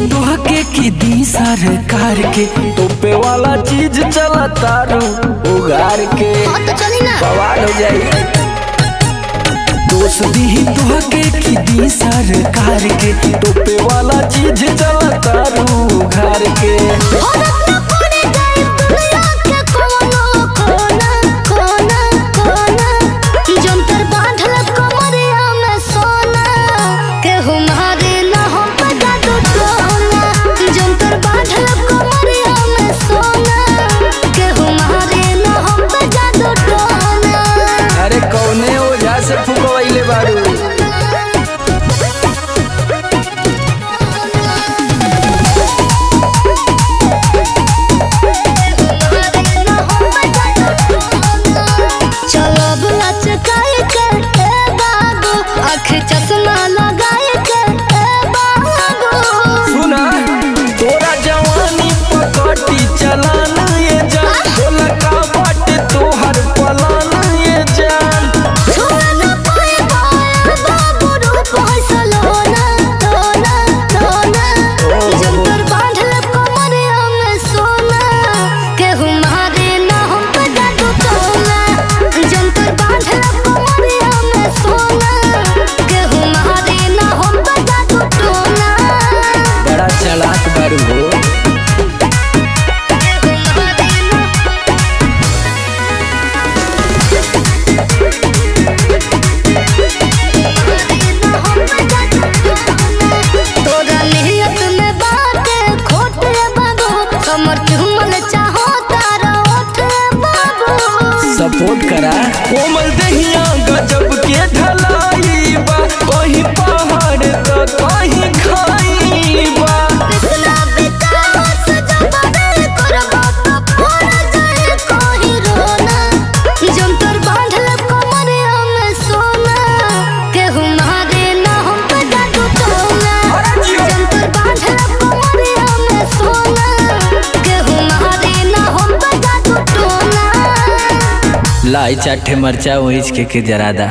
तोहके की दी सरकार के तोपे वाला चीज चला तारू उगार के बवाल हो जाई। दोस्त दी तोहके की दी सरकार के तोपे वाला चीज चला तारू उगार के। चश्मा लगाए के सुना तोरा जवानी पकड़ी चलान ये जान बोला का बाटे तोहर पलान ये जान छोड़ना पाए बाबू रूप हसल होना होना होना जंतर बांधल कमरिया में सोना केहू मारे ना हम पे जादू टोना जंतर बांधल कमरिया में सोना चलाक बारू हो। तोरा नियत में बात खोट रे बाबू कमर चुमल चाहो तारा ओठ बाबू सपोर्ट करा कोमल दहिया गजब के ढलाई बा कहीं पहाड़ तो कहीं खाई बा। लाई चाटे मरचा वहीच के जरादा।